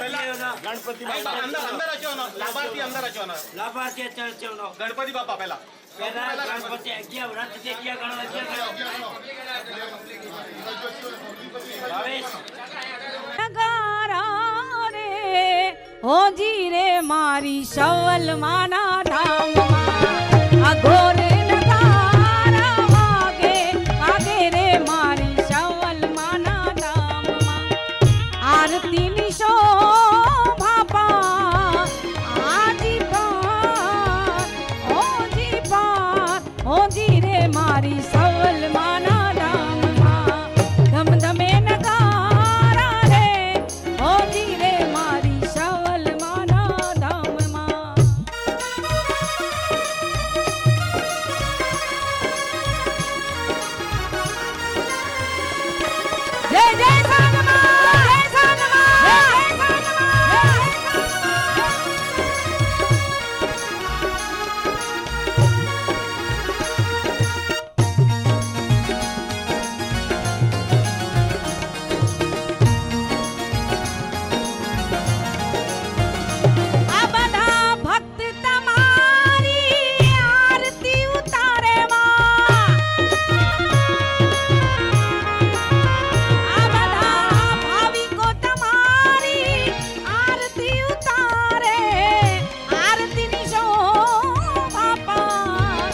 ગણપતિ અંદર અચોનો લાભાર્થી અંદર અચોનો લાભાર્થી અચોનો ગણપતિ બાપા પહેલા ગણપતિ અગિયાર વ્રત છે ક્યાં ગણો હોજી રે મારી સવલ માના ધામમાં અઘોર નગારા વાગે વાગે રે મારી સવલ માના ધામમાં આરતીની શોભા પા આજી પાર હોજી રે મારી સવલ માના ધામમાં ધમધમે નગારા રે હોજી રે મારી સવલ માના ધામમાં જય જય સાનમાં જય સાનમાં જય આ બધા ભક્ત તમારી આરતી ઉતારે માં આ બધા ભાવિકો તમારી આરતી ઉતારે આરતીની શોભા પાર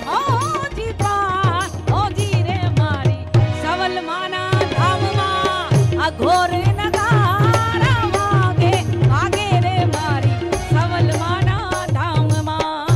હોજી પાર હોજી રે મારી સવલ માના ધામમાં અઘોર નગારા વાગે વાગે રે મારી સવલ માના ધામમાં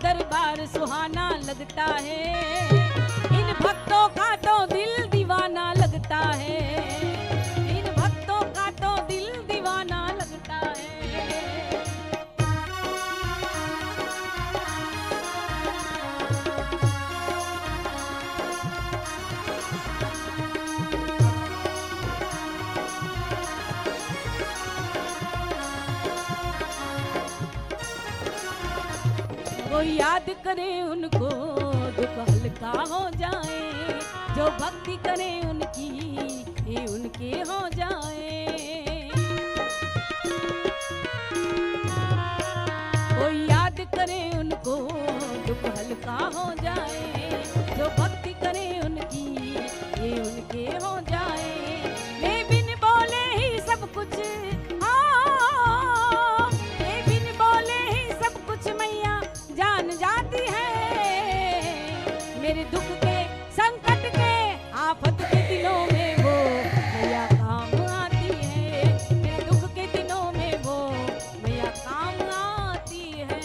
दरबार सुहाना लगता है, इन भक्तों का तो दिल दीवाना लगता है, इन भक्तों का तो दिल दीवाना लगता है। वो याद करे उनको दुख हल्का हो जाए, जो भक्ति करे उनकी ये उनके हो जाए। वो याद करे उनको दुख हल्का हो जाए, जो भक्ति करे उनकी ये उनके हो जाए। मैं बिन बोले ही सब कुछ, हाँ मैं बिन बोले ही सब कुछ मैया जान जाती है। मेरे दुख के संकट के आफत के दिनों में वो मैया काम आती है, मेरे दुख के दिनों में वो मैया काम आती है।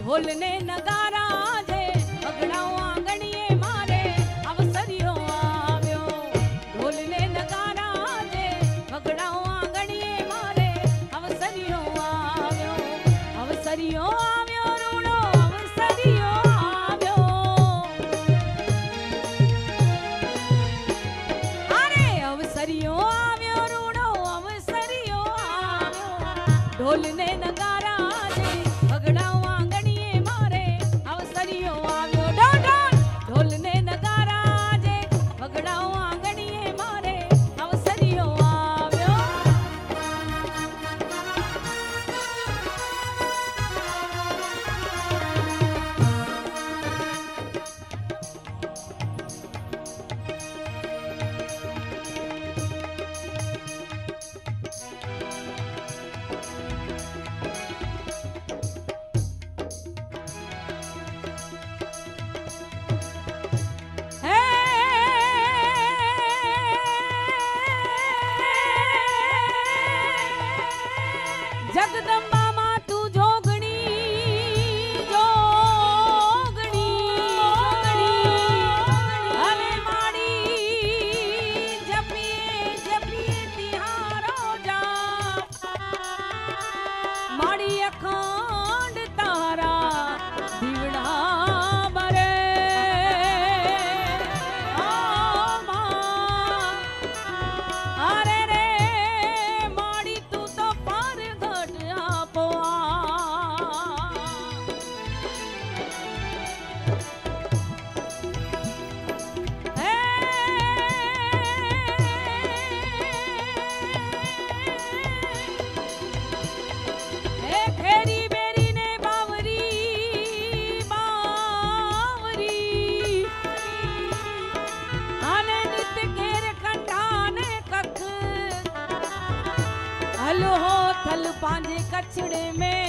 ढोल ने नगारा जे पगड़ाओ आंगणीए मारे अवसरियो आव्यो, ढोल ने नगारा जे पगड़ाओ आंगणीए मारे अवसरियो आव्यो, अवसरियो आव्यो रूड़ो अवसरियो आव्यो। अरे अवसरियो आव्यो रूड़ो अवसरियो आव्यो, ढोल ने नगारा जगदम्बा मां तू जोगणी जोगणी हले माड़ी जपिए जपिए तिहारो जा, माड़ी अखंड तारा दीवड़ा बरे ओ मां। अरे रे माड़ी तू तो पार थल पांजे कचड़े में,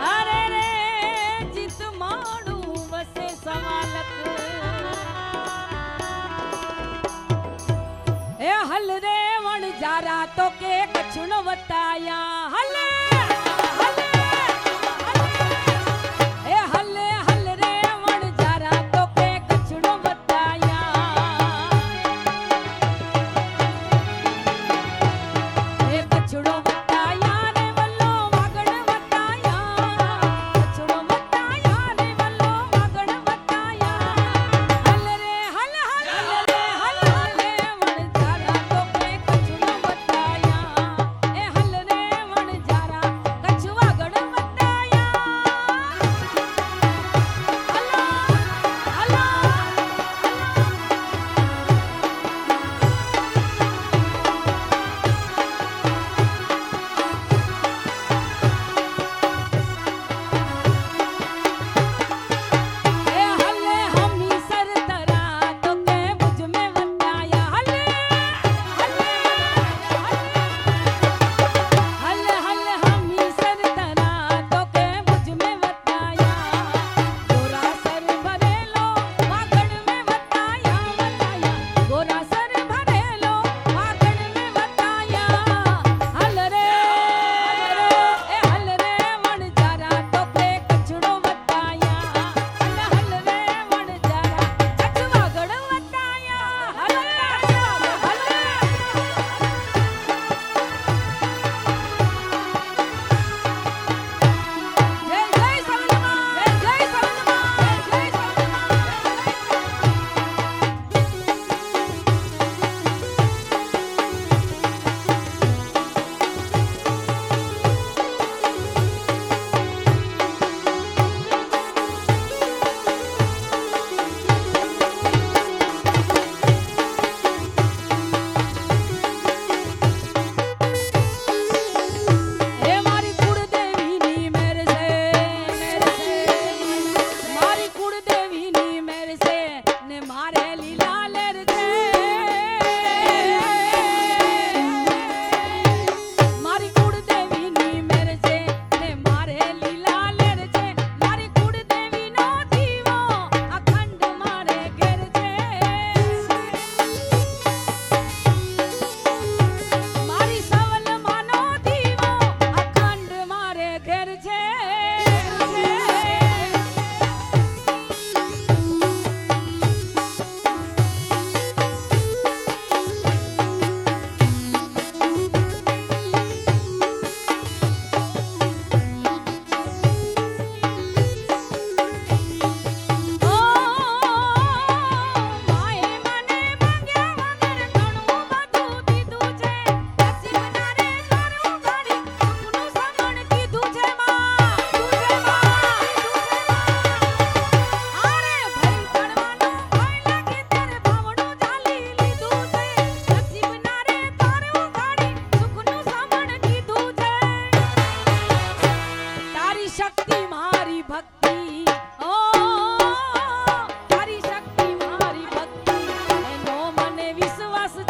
अरे रे जित माड़ू वसे सवालक। ए हल रे वण जारा तो के कछुण वताया हल जरा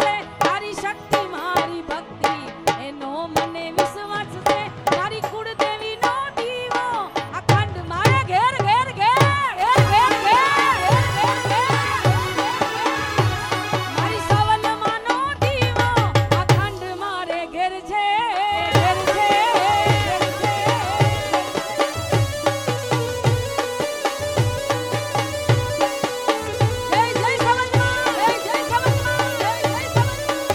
છે તારી શક્તિ મારી ભક્તિ એનો મને વિશ્વાસ છે મારી કુળદેવી નો દીવો અખંડ મારે ઘેર ઘેર ઘેર ઘેર ઘેર ઘેર મારી સવલમાં નો દીવો અખંડ મારે ઘેર છે ઘેર છે જય જય સવલમાં જય જય સવલમાં જય જય સવલમાં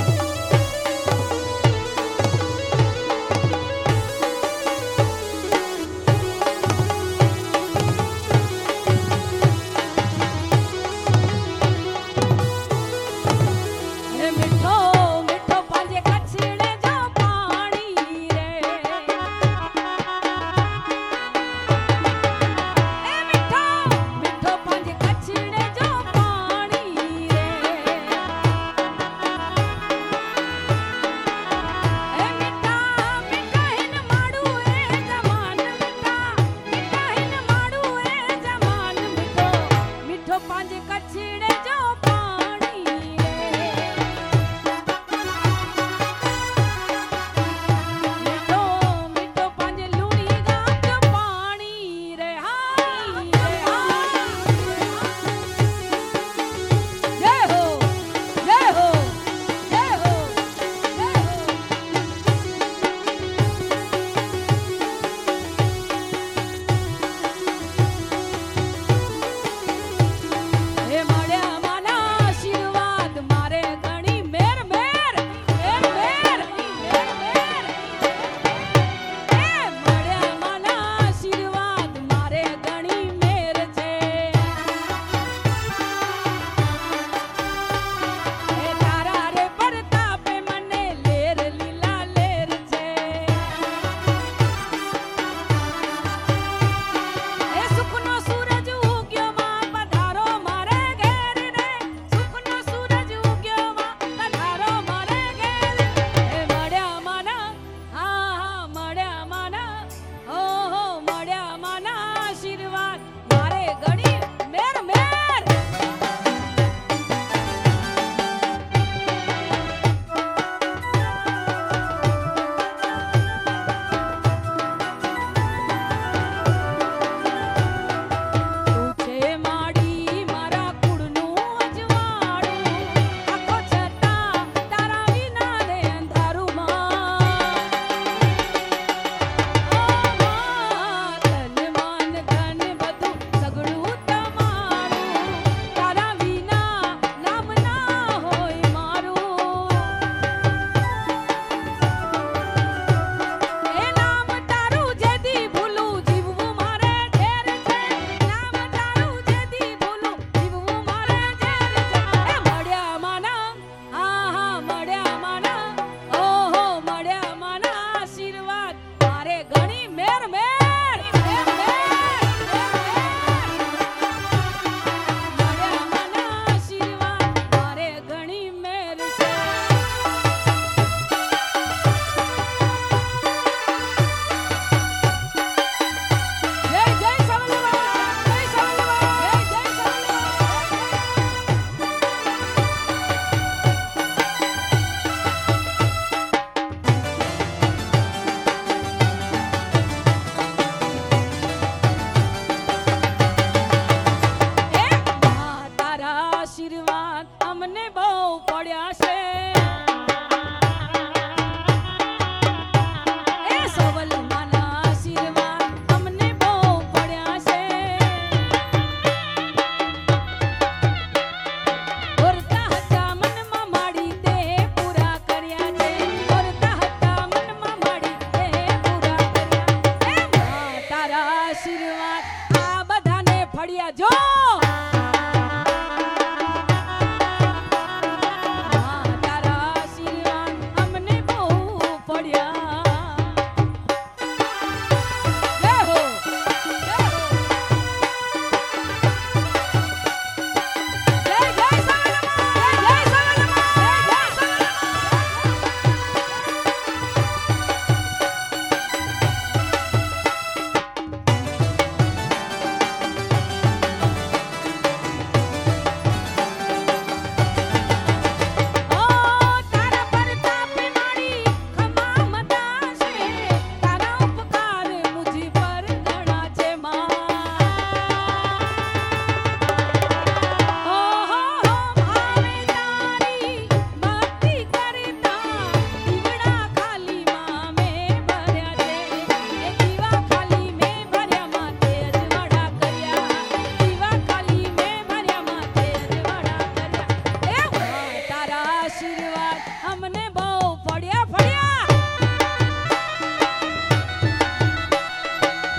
બધાને બહુ ફળ્યા ફળ્યા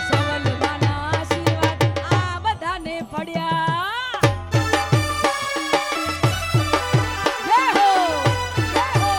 સવલમાના આશીર્વાદ આ બધાને ફળ્યા જય હો જય હો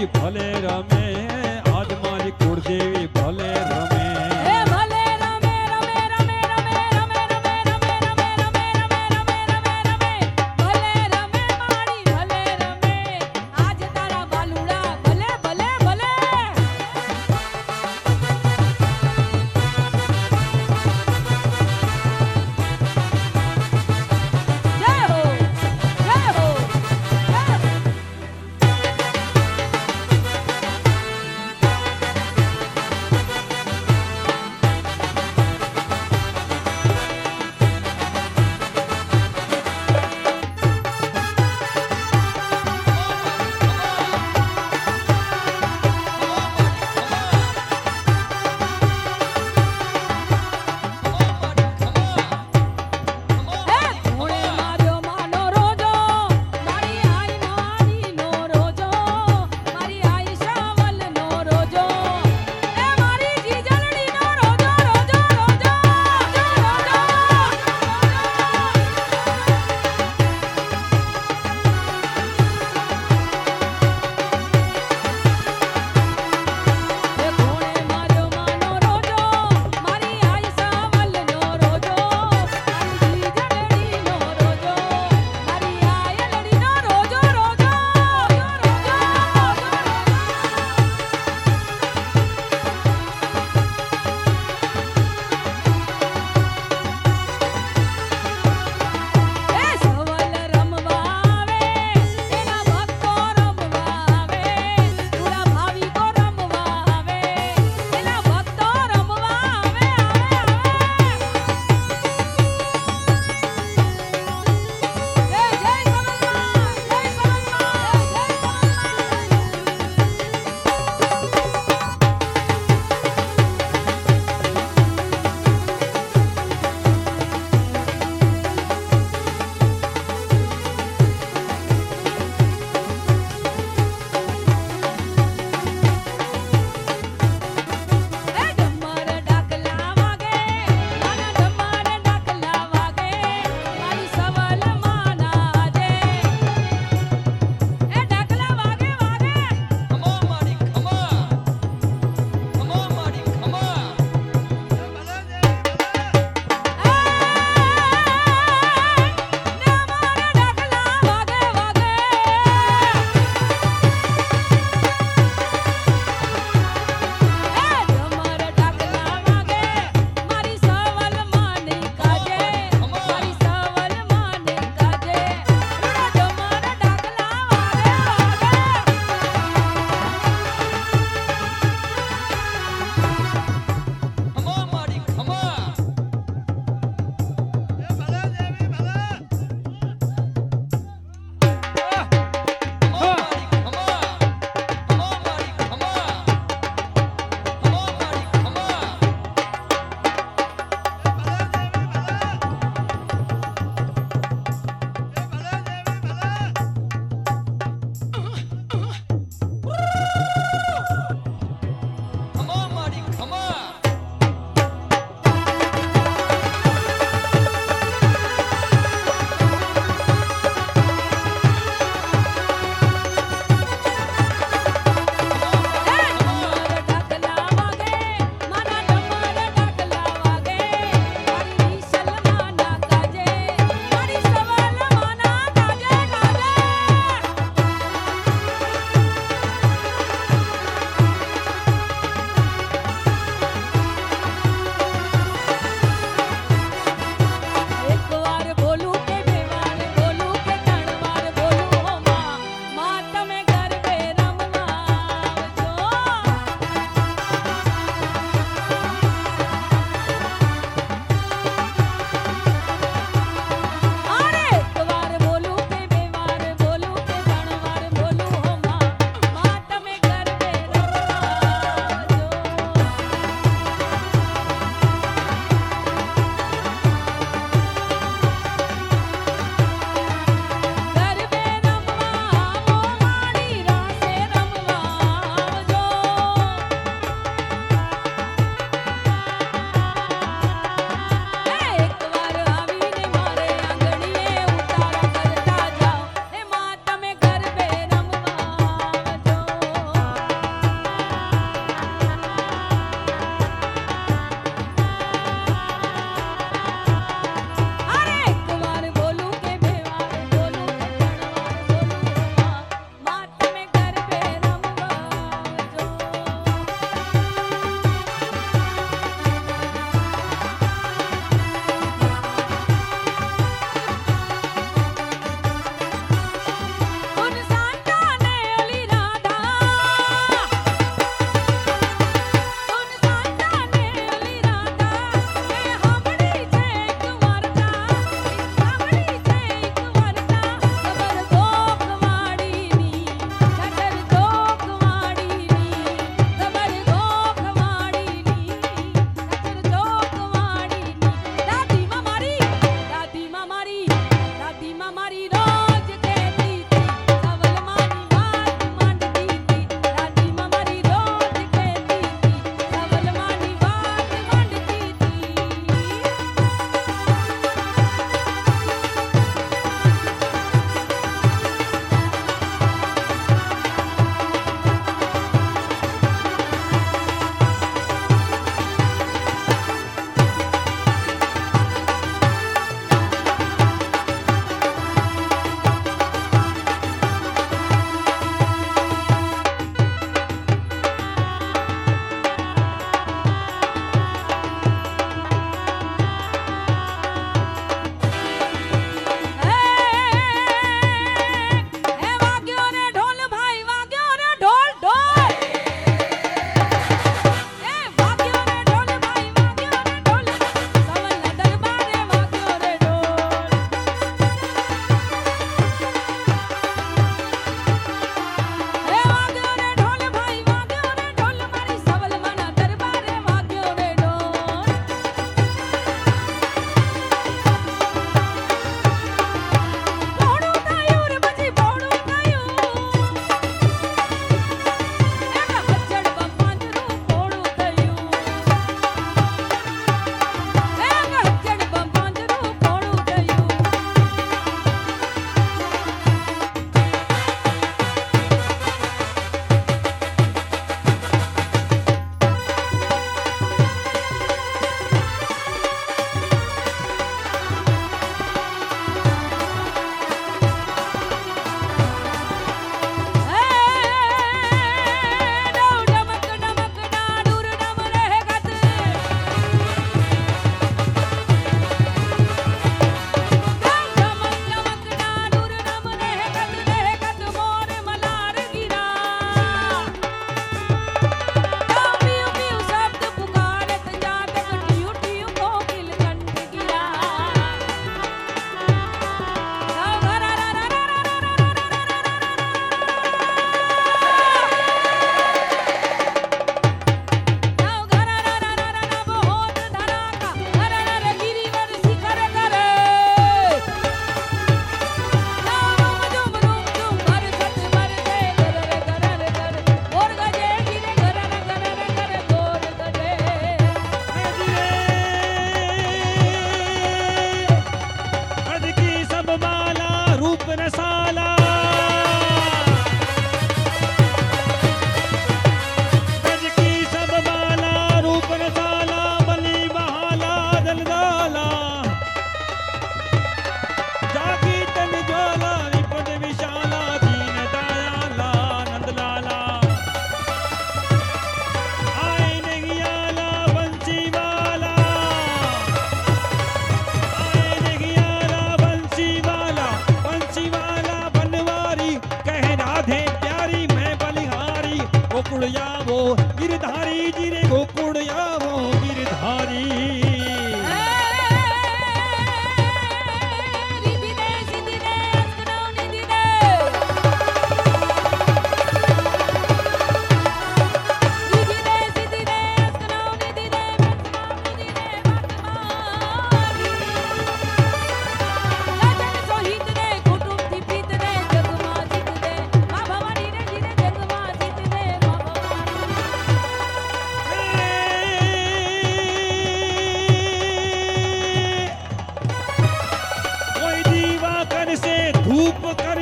કુળદેવી ભલે રમે આજ મારી કુળદેવી ભલે રમે હે ભલે રમે રમે રમે રમે રમે રમે રમે રમે રમે રમે રમે રમે ભલે રમે માડી ભલે રમે આજ તારા બાલુડા ભલે ભલે ભલે જય હો જય હો જય હો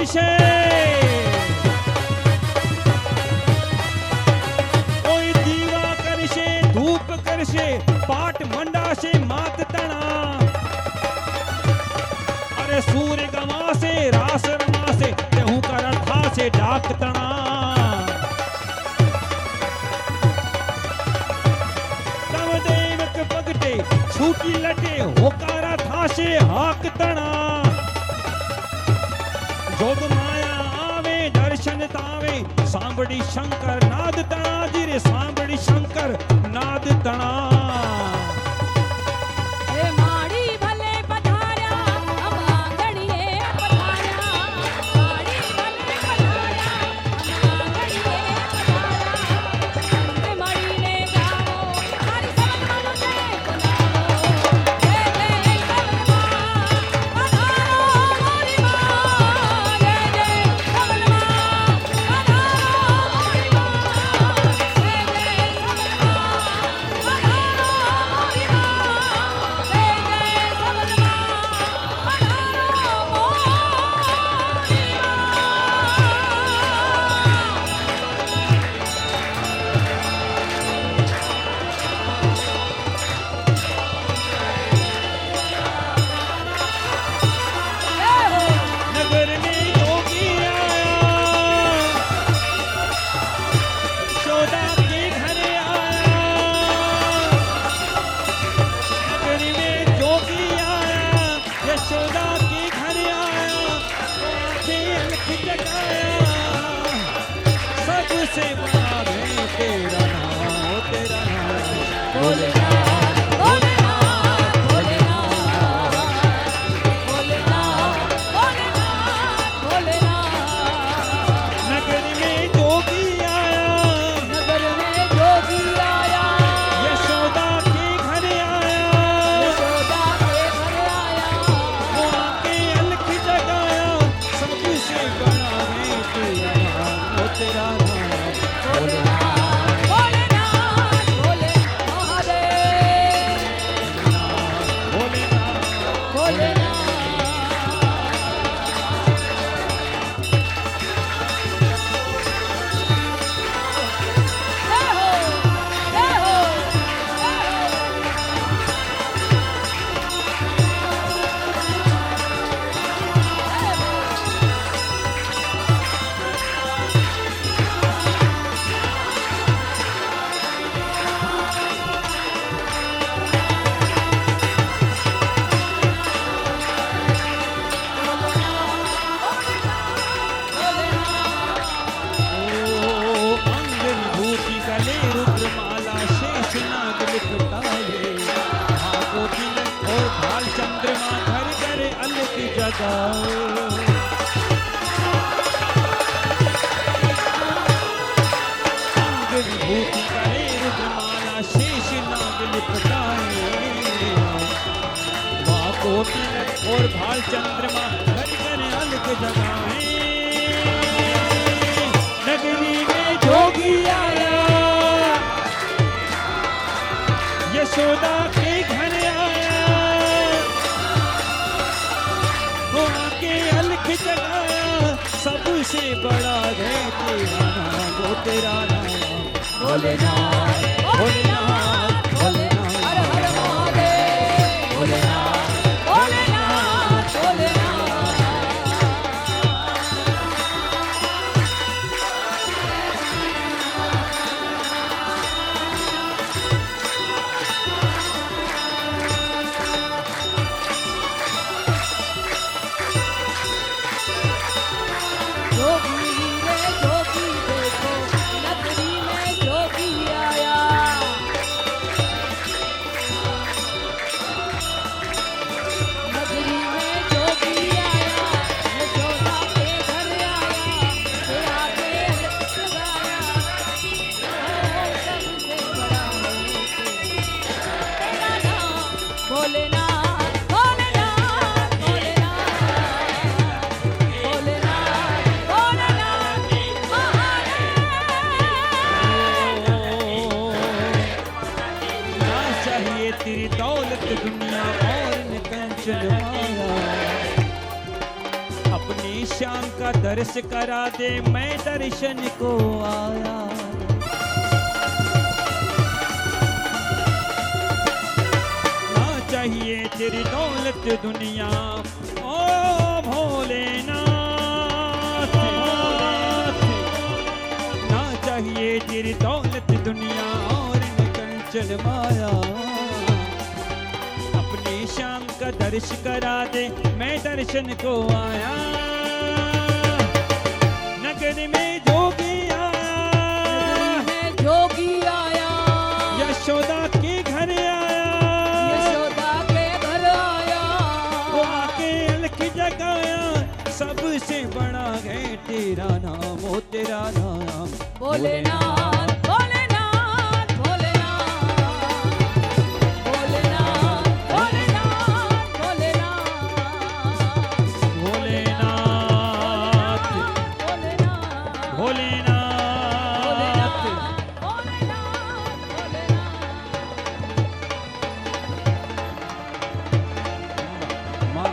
કરશે કોઈ દીવા કરશે ધૂપ કરશે પાટ મંડાશે માત તણા અરે સૂર્ય ગમાશે રાસ રમાશે તે હું કર થાશે ડાક તણા તવ દેવક પગટે છૂટી લટે હોકારા થાશે હાક તણા જોગ માયા આવે દર્શન તાવે સાંભળી શંકર નાદ તણા જીરે સાંભળી શંકર નાદ તણા એ માડી ભલે પધાર્યા અમ આંગણીએ પધાર્યા માડી ભલે પધાર્યા અમ આંગણીએ પધાર્યા એ મળીને ગાવો મારી સબલમાનો જય બોલાવો જય જય સબલમા પધારો મોરી માં જય જય સબલમા પધારો મોરી માં જય જય नगर में योगी आया यशोदा के घर आया नगर में योगी आया यशोदा के घर आया वो आंखें अलख जगाया सबसे बड़ा है तेरा नाम तेरा नाम भोलेनाथ भोलेनाथ भोलेनाथ भोलेनाथ भोलेनाथ भोलेनाथ नगर में जोगी आया नगर में जोगी आया यशोदा के घर आया यशोदा के घर आया वो आके अलख जगाया सबसे बड़ा है तेरा नाम ओ तेरा नाम भोलेनाथ भोलेनाथ भोले महादेव भोलेनाथ भोलेनाथ जय हो जय हो ओ अंग विभूति गले रुद्रमाला शेष नाग लिपटाए हाथों तिलक और भाल चंद्रमा घर घर अलग जगाए अंग विभूति गले रुद्रमाला शेष नाग लिपटाए हाथों तिलक और भाल चंद्रमा घर घर अलग जगाए नगरी में जोगी आया यशोदा के घर आया वो आके अलख जगाया सबसे बड़ा है तेरा नाम वो तेरा नाम भोलेनाथ भोलेनाथ भोलेनाथ हर हर महादेव भोलेनाथ भोलेनाथ भोलेनाथ जोगी रे जोगी देखो नगरी में जोगी आया नगरी में जोगी आया यशोदा के घर आया तेरा के लगाया सबसे बड़ा है तेरा नाम भोलेनाथ भोलेनाथ भोलेनाथ भोलेनाथ भोलेनाथ महादेव ना चाहिए तेरी दौलत दुनिया और न कंचन माया अपनी श्याम का दर्श करा दे, मैं दर्शन को आया। ना चाहिए तेरी दौलत दुनिया ओ भोलेनाथ, ना चाहिए तेरी दौलत दुनिया और न कंचन माया। अपने श्याम का दर्श करा दे, मैं दर्शन को आया। नगर में जोगी आया, जोगी आया, यशोदा के घर आया, यशोदा के घर आया। वो आके अलख जगाया, सबसे बड़ा है तेरा नाम, ओ तेरा नाम भोलेनाथ, भोलेनाथ, भोलेनाथ, भोलेनाथ, भोलेनाथ, भोलेनाथ, भोलेनाथ, भोलेनाथ, भोलेनाथ। माँ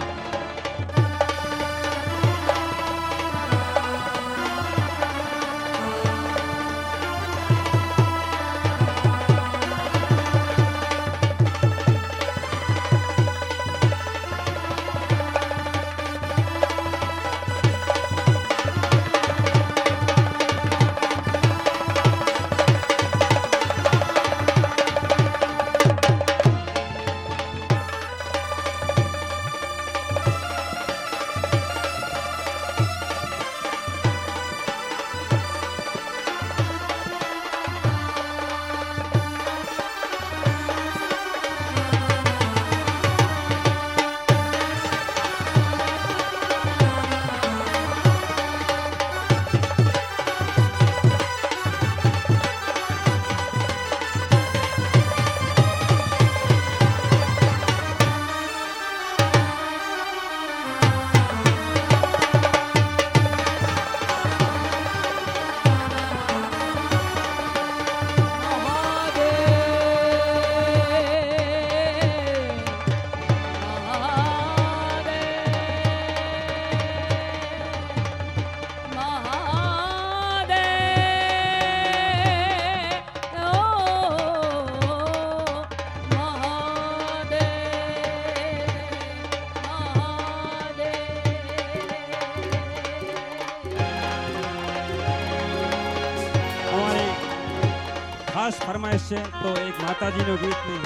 ખાસ ફરમાઈશ છે તો એક માતાજીનો ગીત નહીં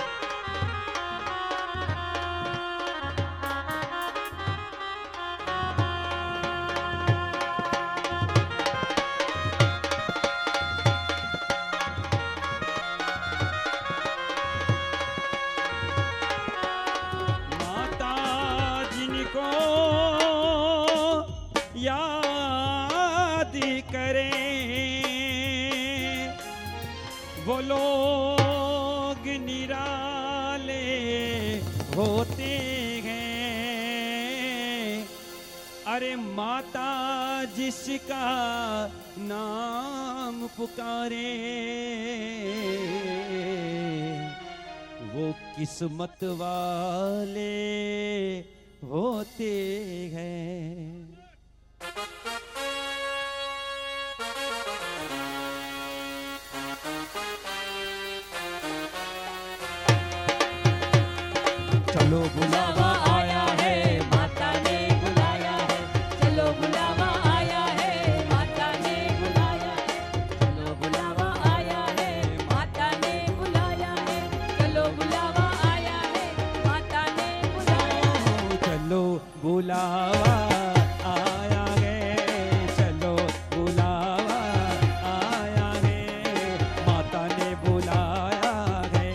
याद करें वो लोग निराले होते हैं। अरे माता जिसका नाम पुकारे वो किस्मत वाले होते हैं। चलो बुलावा आया है माता ने बुलाया है, चलो बुलावा आया है माता ने बुलाया है, चलो बुलावा आया है माता ने बुलाया है, चलो बुलावा आया है माता ने बुलाया है। चलो बुलावा आया है, चलो बुलावा आया है माता ने बुलाया है।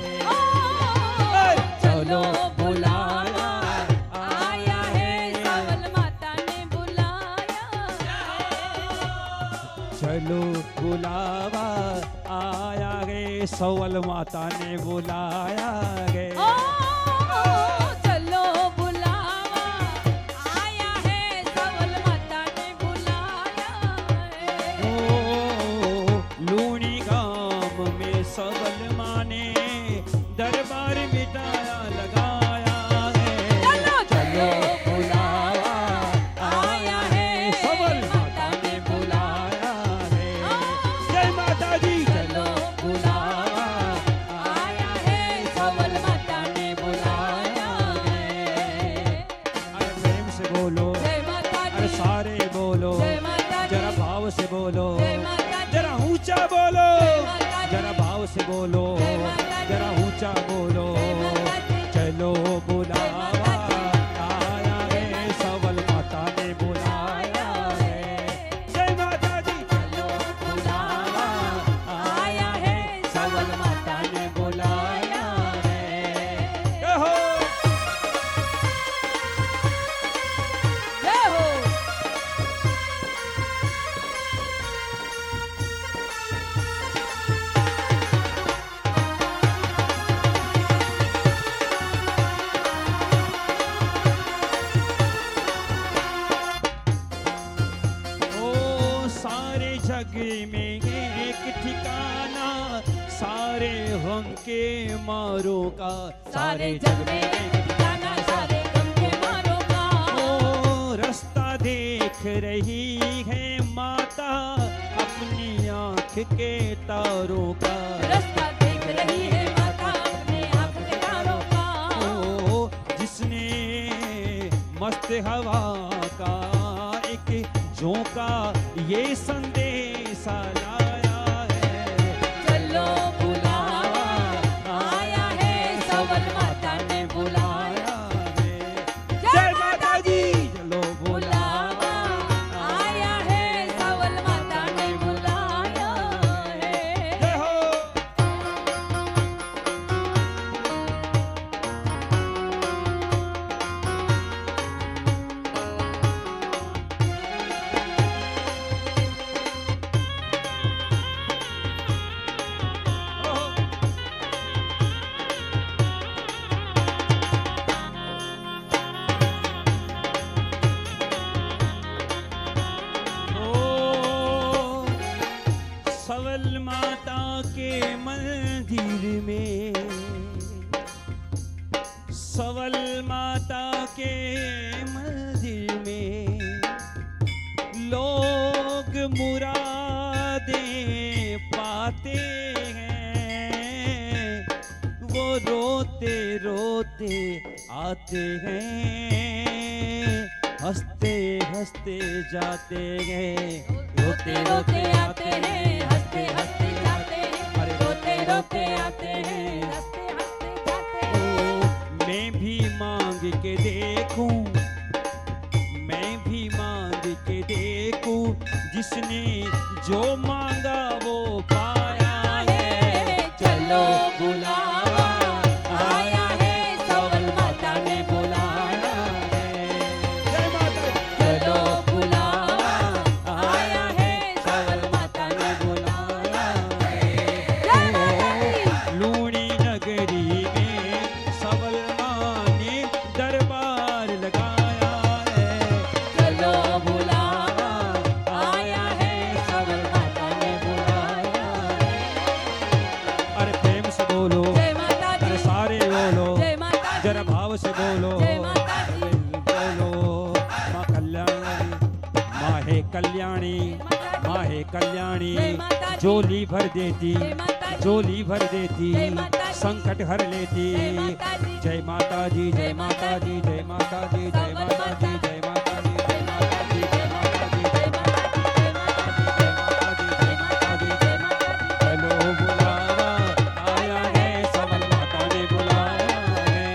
चलो बुलावा आया है सावल माता ने बुलाया है। चलो बुलावा आया है सवल माता ने बुलाया है। ओ चलो बुलावा आया है सावल माता ने बुलाया है। ओ लूणी गांव में सवल माने दरबार मिटाया लगाया है। चलो चलो बुलावा आया है बोलो, जय माता दी। जरा ऊंचा बोलो। जय माता दी। चलो बुलावा आया है, सबल माता ने बुलाया है। जय माता दी। चलो बुलावा आया है, सबल माता ने बुलाया है। जय हो। जय हो। ओ सारे जग में एक ठिकाना, सारे गम के मारों का। सारे जग में एक ठिकाना, सारे गम के मारों का। ओ रास्ता देख रही है माता, अपनी आंख के तारों का। रास्ता देख रही है माता, अपने आप के तारों का। ओ जिसने मस्त हवा का एक झोंका ये संदेशा लाया है। चलो बुलावा आया है, सबल माता ने बुलाया। जय माता दी। चलो बुलावा आया है, सबल माता ने बुलाया है। जय हो। ओ सबल माता के मंदिर में, सबल माता के मंदिर में लोग मुरादें पाते हैं। वो रोते रोते आते हैं, हंसते हंसते जाते हैं। रोते रोते आते हैं, हंसते हंसते जाते हैं। अरे रोते रोते आते हैं, हंसते हंसते जाते हैं। ओ, मैं भी मांग के देखूं, मैं भी मांग के देखूं, जिसने जो मांगा वो पाया है। चलो बुलावा आया है, सबल माता ने बुलाया है। जय माता दी। चलो बुलावा आया है, सबल माता ने बुलाया है। जय माता दी। लूणी नगरी में सबल माँ ने दरबार लगाया है। चलो बुलावा आया है, सबल माता ने बुलाया है। अरे प्रेम से बोलो, जय माता अरे दी। सारे बोलो, जय माता दी। जरा भाव से बोलो। जय माता दी। बोलो माँ कल्याणी, माँ है कल्याणी, माँ है कल्याणी। जय माता दी। झोली भर देती, जय माता दी। झोली भर देती, जय माता दी। संकट हर लेती। जय माता दी। जय माता दी, जय माता दी, जय माता दी, जय माता दी, जय माता दी, जय माता दी, जय माता दी, जय माता दी, जय माता दी, जय माता दी। चलो बुलावा आया है, सबल माता ने बुलाया है।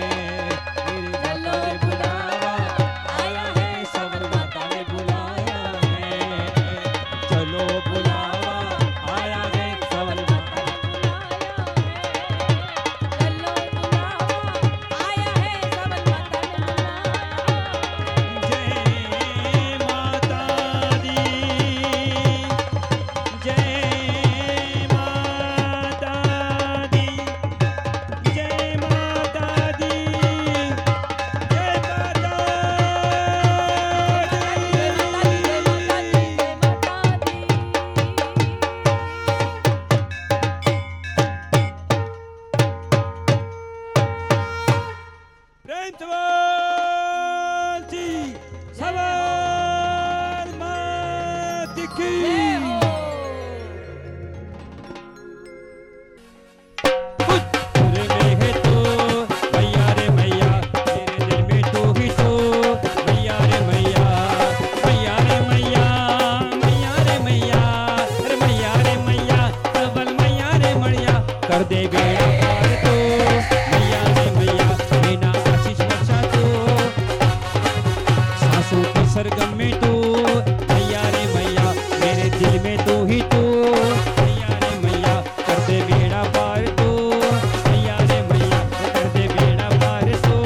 मेरी माता ने बुलावा आया है, सबल माता ने बुलाया है। चलो बुलावा आया है, सबल माता ने चलो बुलावा आया है, सबल माता ने बुलाया। जय माता दी, जय माता दी, जय माता दी, जय माता प्रेम से बोल जी, सबल माता की। तेरे में है तू मैया रे मैया, तेरे दिल में तू ही तू मैया रे मैया, मैया रे मैया, मैया रे मैया, अरे मैया रे मैया, सबल मैया रे मैया। कर सरगम में तू, मैया रे मैया मेरे दिल में तू ही तू, मैया रे मैया कर दे बेड़ा पार तू, मैया रे मैया कर दे बेड़ा पार तू,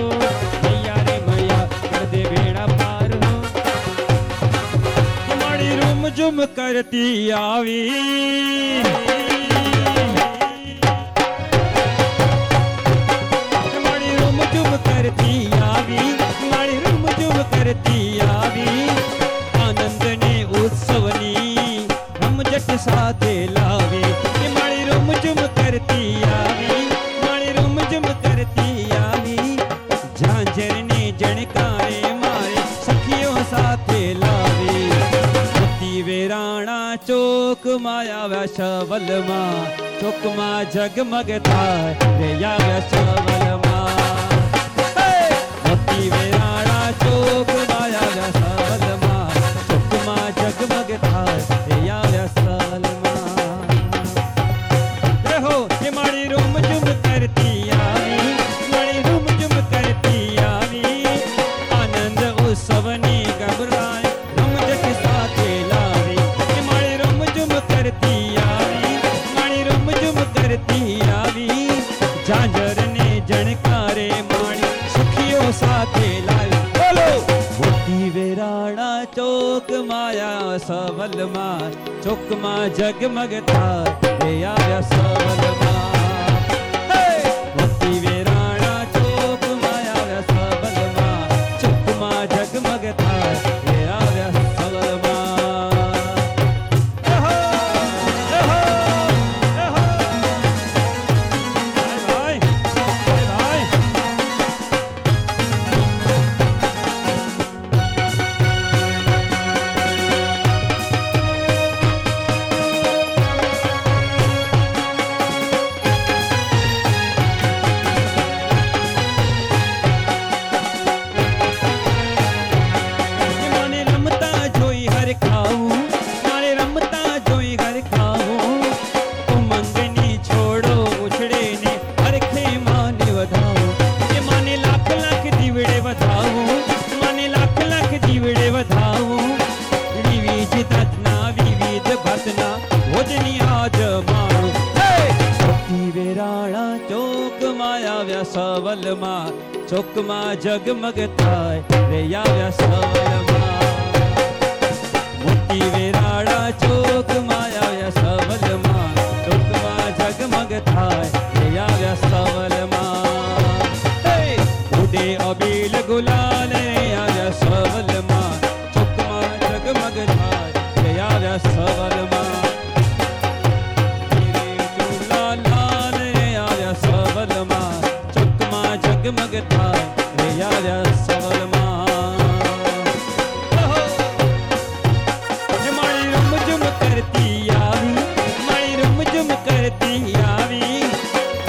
मैया रे मैया कर दे बेड़ा पार हो। तुम्हारी रूम जुम करती आवी, तुम्हारी रूम जुम करती आवी, तुम्हारी रूम जुम करती आवी, आनंद ने उत्सवनी हम जट साथे लावे, तुम्हारी रूम जुम करती आवी, तुम्हारी रूम जुम करती आवी, झांझर ने जणकारे मारे सखियों साथे लावे, मोती वेराणा चौक माया वैशवल मां, चौक मां जगमग थाय रे या वैशवल मां, मोती वेराणा चौक माया वैशवल मां, चौक मां जगमग थाय रे या वैशवल मां। रहो ये माड़ी रूम जुम करती आवी, माड़ी रूम जुम करती आवी, आनंद उत्सवनी घबराए हम जट साथे लावी, ये माड़ी रूम जुम करती आवी, माड़ी रूम जुम करती आवी, झांझर ने जणकारे माणी सखियों साथे लावी, बोलो मोती वेराणा चौक माया सवल मां, चौक मां जगमग थाय रे आव्या सवल मां, मोती वेराणा चौक माया सवल मां, चौक मां जगमग थाय रे आव्या सवल मां। रहो, रहो, रहो। भाई, भाई, ये माने रमता जोई हर खाऊं, माने रमता जोई हर खाऊं, तू मंगनी छोड़ो उछड़े ने हर खेमा ने वधाऊं, ये माने लाख लाख दीवड़े वधाऊं, माने लाख लाख दीवड़े वधाऊं, विविध ततना विविध भतना भोजनी आज माणू, मोती वेराणा चौक माया व्यासवल मां, चौक मां जगमग थाय रे या व्यासवल मां, मोती वेराणा चौक माया व्यासवल मां, चौक मां जगमग थाय रे या व्यासवल मां, उडे अबील गुलाल रे या व्यासवल मां, चौक मां जगमग थाय रे या व्यासवल मां, तेरे चूला लाल रे या व्यासवल मां, चौक मां जगमग थाय रे या व्यासवल मां। ये माड़ी रूम जुम करती आवी, माड़ी रूम जुम करती आवी,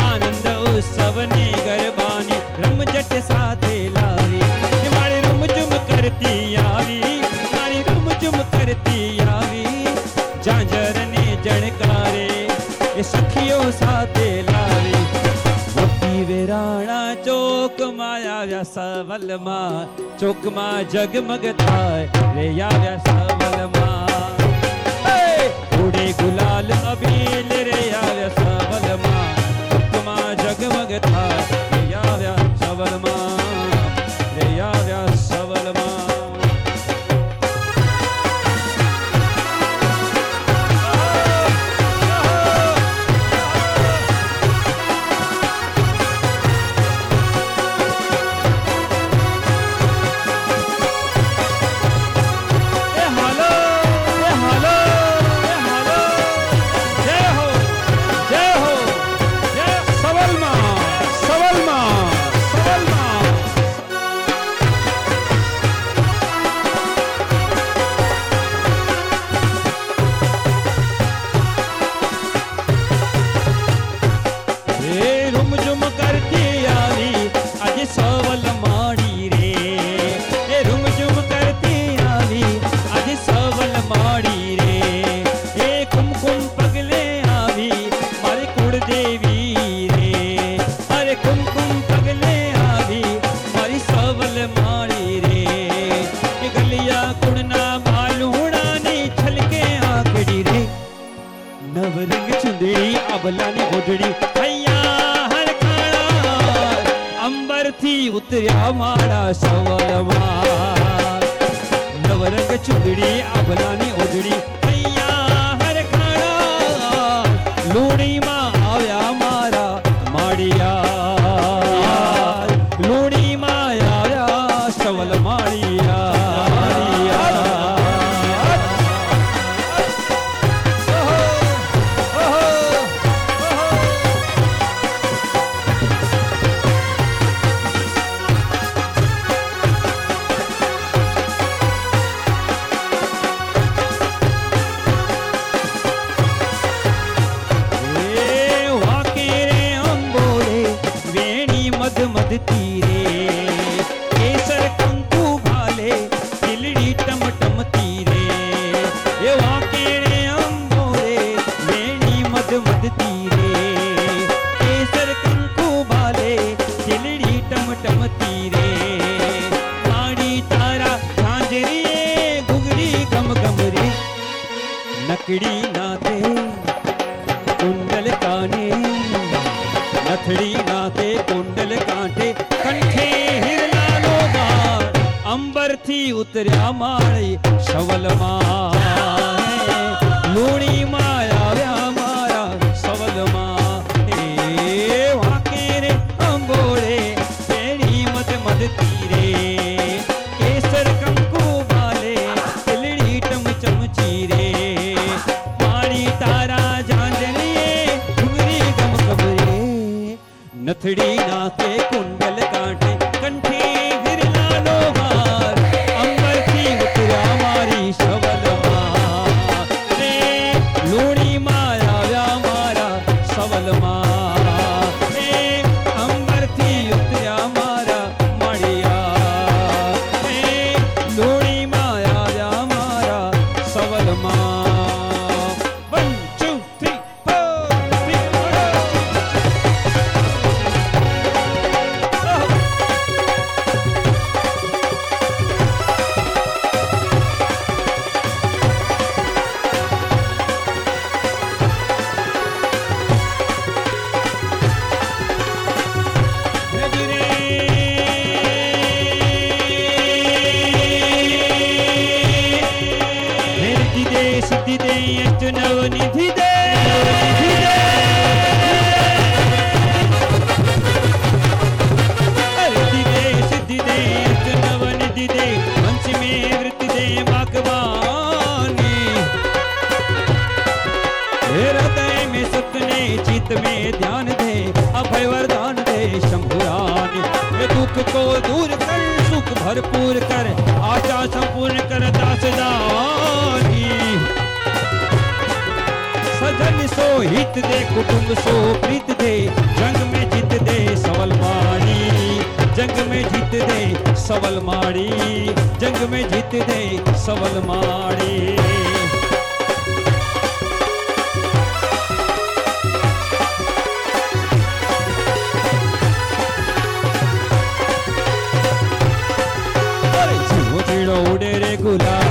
आनंद उत्सव ने गरबानी रम जट साथे लावी, ये माड़ी रूम जुम करती आवी, माड़ी रूम जुम करती आवी, झांझर ने जणकारे ये सखियों साथे लावी, मोती वेराणा चौक माया व्यासवल मां, चौक मां जगमग थाय रे या व्यासवल मां, उड़े गुलाल अबील रे या व्यासवल मां, चौक मां जगमग थाय रे या व्यासवल मां, रे या व्यासवल मां। ए हालो, ए हालो, ए हालो, जय हो, जय કે ચુંદડી આભલાની ઓઢડી અહીંયા હર ખાણા લૂણીમાં આવ્યા મારા માળિયા લૂણીમાં આવ્યા સવલ માળિયા મધ તીરે કેસર કંકુ ભાલે ખીલડી ટમટમ તીરે એ વાંકેણે અંબોરે વેણી મધ તીરે કેસર કંકુ ભાલે ખીલડી ટમટમ તીરે માડી તારા ઝાંઝરીએ ઘૂઘરી ગમ ગમ રે નકડી નાથે કુંડલ કાને નથડી નાથે કુંડલ કાંઠે કંઠે હિરલાનો બાર અંબરથી ઉતર્યા માળે સવલમાં લૂણીમાં આવ્યા મારા સવલમાં એ વાંકે રે અંબોળે તેણી મધ તીરે કેસર કંકુ બાલે ખીલડી ટમચમ ચીરે માળી તારા ઝાંઝરીએ ઘૂઘરી ગમ ગમ રે નથડી નાથે કુંડલ કાંઠે કંઠે વિરલાનો હાર અંબરથી ઉતર્યા મારી સવલમાં રે લૂણીમાં આવ્યા મારા સવલમાં રે અંબરથી ઉતર્યા મારા માળિયા રે લૂણીમાં આવ્યા મારા સવલમાં 1 2 3 સિદ્ધિ દે અચનવ નિધિ દે સિદ્ધિ દે અચનવ નિધિ દે વંશ में वृत्ति दे भगवानी हृदय में सपने चित में ध्यान दे अभय वरदान दे शंभुरानी दुख को दूर कर सुख भरपूर कर आशा संपूर्ण कर दास दानी सजन सो हित दे कुटुंब सो प्रीत दे जंग में जीत दे सवल माड़ी जंग में जीत दे सवल माड़ी जंग में जीत दे सवल माड़ी उड़े रे गुलाब